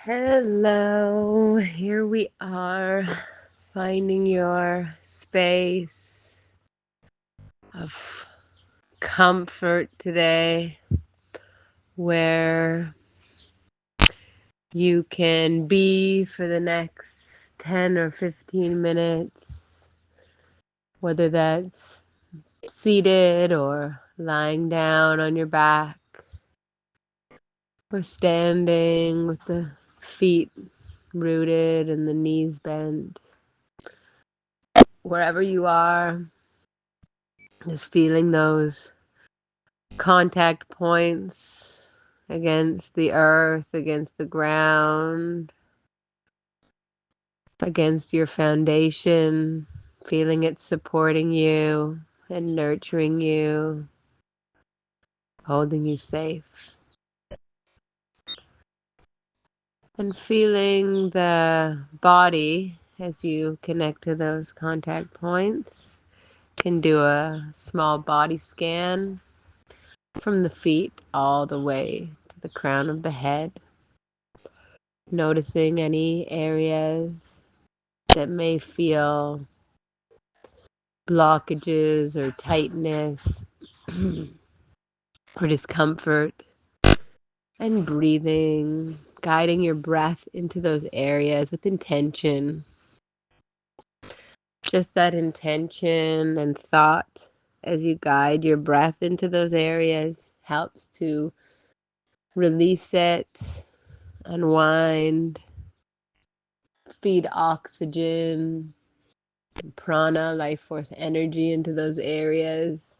Hello, here we are, finding your space of comfort today where you can be for the next 10 or 15 minutes, whether that's seated or lying down on your back or standing with the feet rooted and the knees bent. Wherever you are, just feeling those contact points against the earth, against the ground, against your foundation, feeling it supporting you and nurturing you, holding you safe. And feeling the body as you connect to those contact points. Can do a small body scan from the feet all the way to the crown of the head, noticing any areas that may feel blockages or tightness or discomfort, and breathing, guiding your breath into those areas with intention. Just that intention and thought as you guide your breath into those areas helps to release it, unwind, feed oxygen, prana, life force energy into those areas.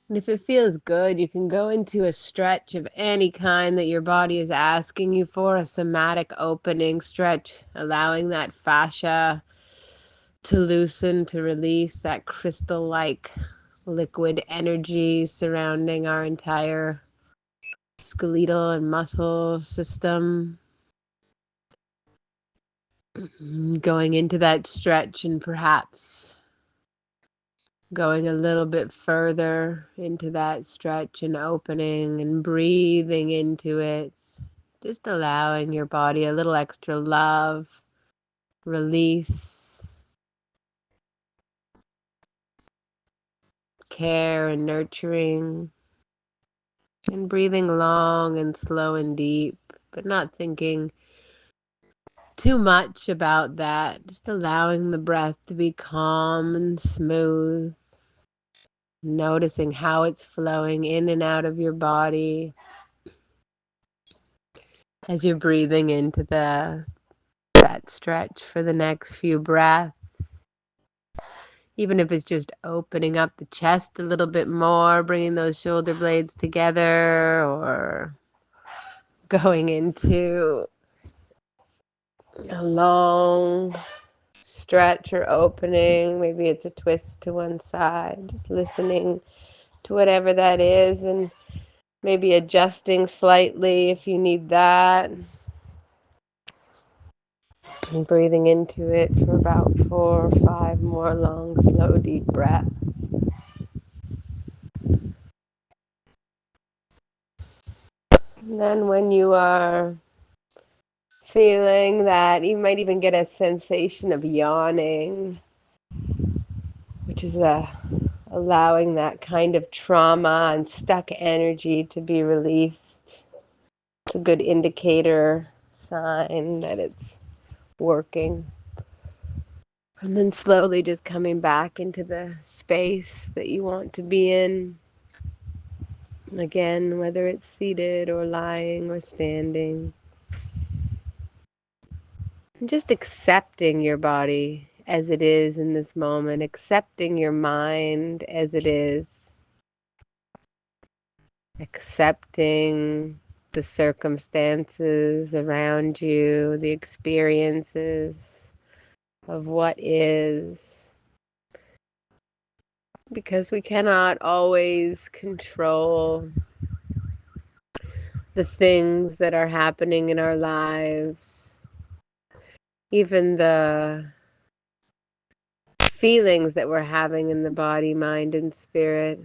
And if it feels good, you can go into a stretch of any kind that your body is asking you for, a somatic opening stretch, allowing that fascia to loosen, to release that crystal-like liquid energy surrounding our entire skeletal and muscle system. Going into that stretch and perhaps going a little bit further into that stretch and opening and breathing into it, just allowing your body a little extra love, release, care and nurturing, and breathing long and slow and deep, but not thinking too much about that, just allowing the breath to be calm and smooth. Noticing how it's flowing in and out of your body as you're breathing into that stretch for the next few breaths. Even if it's just opening up the chest a little bit more, bringing those shoulder blades together, or going into a long stretch or opening. Maybe it's a twist to one side. Just listening to whatever that is and maybe adjusting slightly if you need that. And breathing into it for about 4 or 5 more long, slow, deep breaths. And then when you are feeling that, you might even get a sensation of yawning, which is allowing that kind of trauma and stuck energy to be released. It's a good indicator, sign that it's working. And then slowly just coming back into the space that you want to be in. Again, whether it's seated or lying or standing. And just accepting your body as it is in this moment, accepting your mind as it is, accepting the circumstances around you, the experiences of what is. Because we cannot always control the things that are happening in our lives, even the feelings that we're having in the body, mind, and spirit.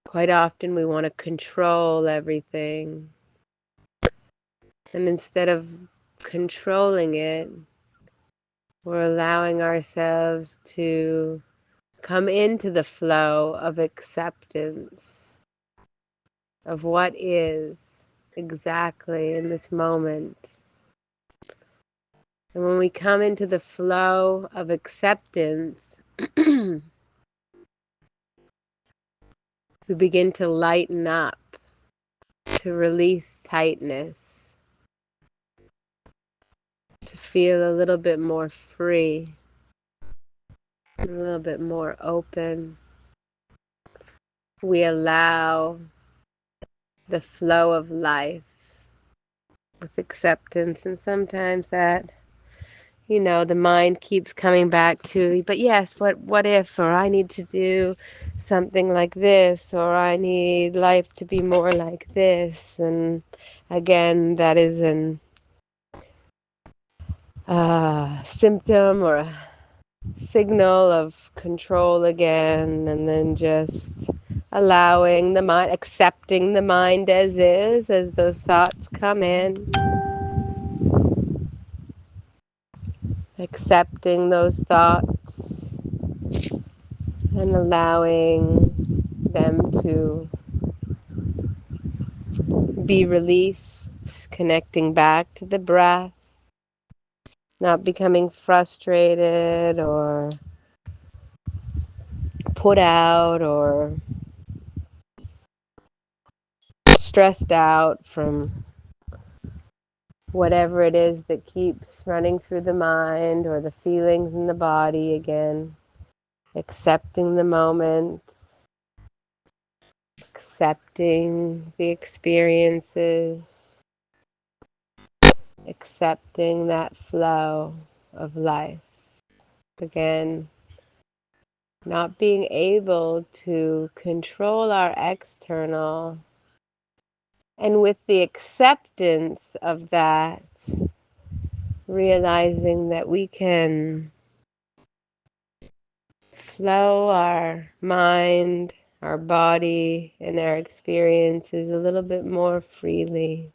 Quite often we want to control everything. And instead of controlling it, we're allowing ourselves to come into the flow of acceptance of what is exactly in this moment. And when we come into the flow of acceptance, we begin to lighten up, to release tightness, to feel a little bit more free, a little bit more open. We allow the flow of life with acceptance, and sometimes that, the mind keeps coming back to, but yes, what if, or I need to do something like this, or I need life to be more like this. And again, that is an symptom or a signal of control again, and then just allowing the mind, accepting the mind as is, as those thoughts come in. Accepting those thoughts and allowing them to be released, connecting back to the breath, not becoming frustrated or put out or stressed out from whatever it is that keeps running through the mind or the feelings in the body. Again, accepting the moment, accepting the experiences, accepting that flow of life. Again, not being able to control our external, and with the acceptance of that, realizing that we can flow our mind, our body, and our experiences a little bit more freely.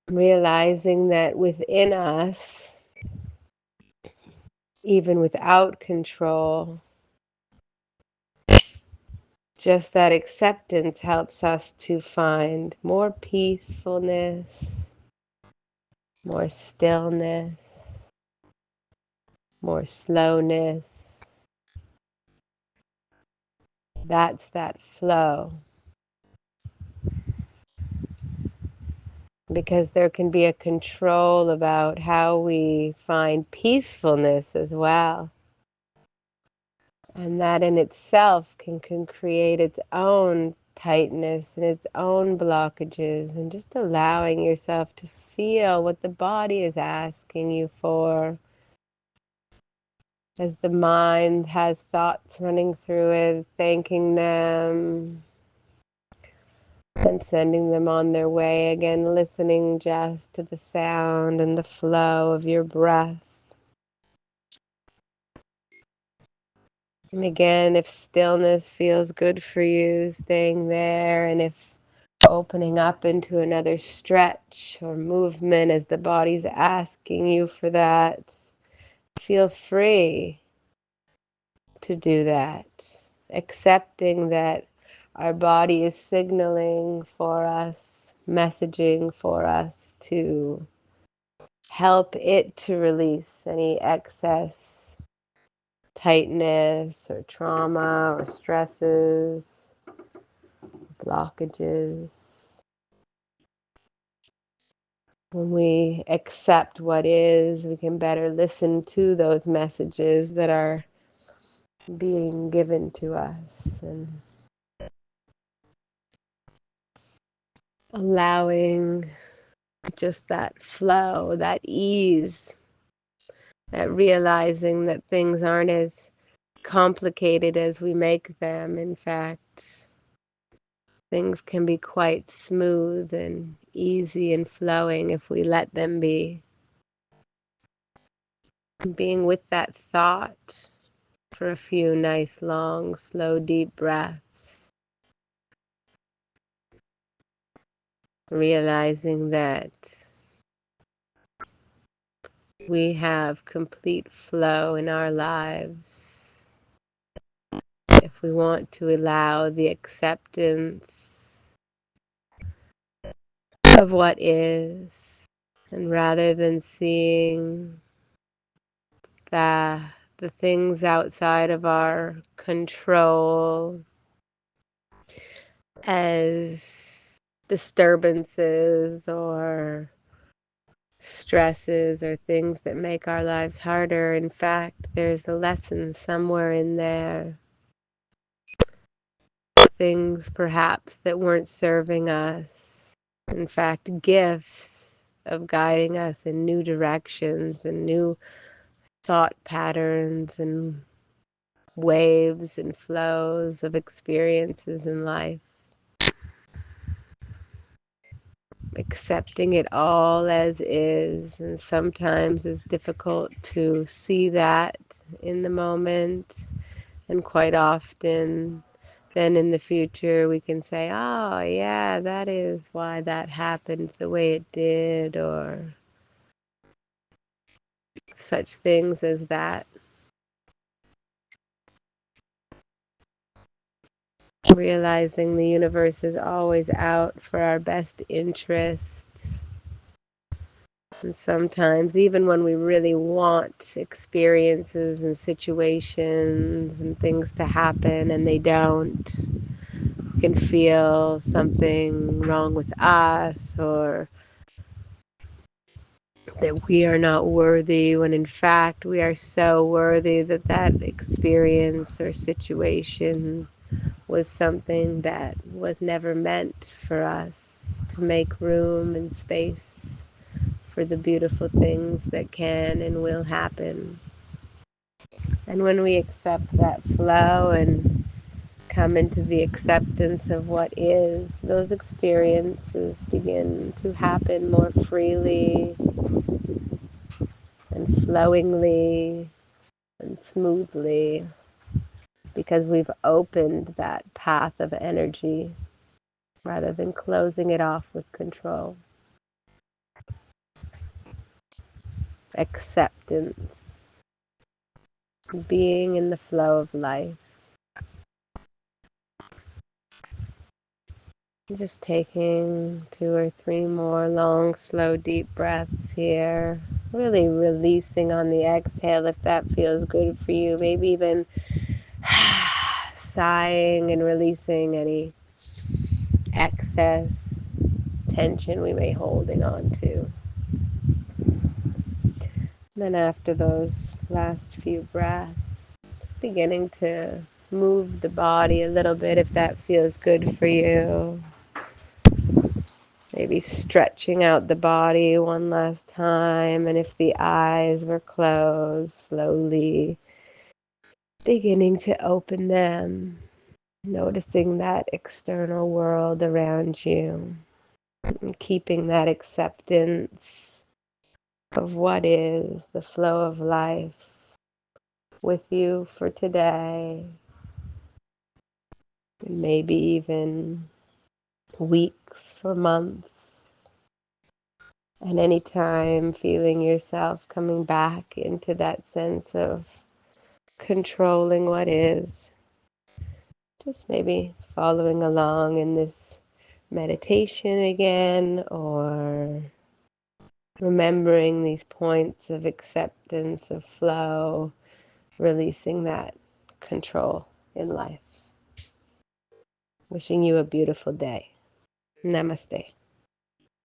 Realizing that within us, even without control, just that acceptance helps us to find more peacefulness, more stillness, more slowness. That's that flow. Because there can be a control about how we find peacefulness as well. And that in itself can create its own tightness and its own blockages, and just allowing yourself to feel what the body is asking you for. As the mind has thoughts running through it, thanking them and sending them on their way. Again, listening just to the sound and the flow of your breath. And again, if stillness feels good for you, staying there, and if opening up into another stretch or movement as the body's asking you for that, feel free to do that. Accepting that our body is signaling for us, messaging for us to help it to release any excess tightness or trauma or stresses, blockages. When we accept what is, we can better listen to those messages that are being given to us, and allowing just that flow, that ease, that realizing that things aren't as complicated as we make them. In fact, things can be quite smooth and easy and flowing if we let them be. Being with that thought for a few nice, long, slow, deep breaths. realizing that we have complete flow in our lives if we want to allow the acceptance of what is, and rather than seeing the things outside of our control as disturbances or stresses or things that make our lives harder. In fact, there's a lesson somewhere in there. Things perhaps that weren't serving us. In fact, gifts of guiding us in new directions and new thought patterns and waves and flows of experiences in life. Accepting it all as is, and sometimes it's difficult to see that in the moment, and quite often then in the future we can say, oh yeah, that is why that happened the way it did, or such things as that. Realizing the universe is always out for our best interests. And sometimes, even when we really want experiences and situations and things to happen and they don't, we can feel something wrong with us, or that we are not worthy, when in fact we are so worthy that that experience or situation was something that was never meant for us, to make room and space for the beautiful things that can and will happen. And when we accept that flow and come into the acceptance of what is, those experiences begin to happen more freely and flowingly and smoothly, because we've opened that path of energy rather than closing it off with control. Acceptance, being in the flow of life. Just taking 2 or 3 more long, slow, deep breaths here. Really releasing on the exhale if that feels good for you. Maybe even sighing and releasing any excess tension we may be holding on to. Then after those last few breaths, just beginning to move the body a little bit if that feels good for you. Maybe stretching out the body one last time, and if the eyes were closed, slowly beginning to open them, noticing that external world around you, and keeping that acceptance of what is the flow of life with you for today, and maybe even weeks or months. And anytime feeling yourself coming back into that sense of controlling what is, just maybe following along in this meditation again, or remembering these points of acceptance, of flow, releasing that control in life. Wishing you a beautiful day. Namaste.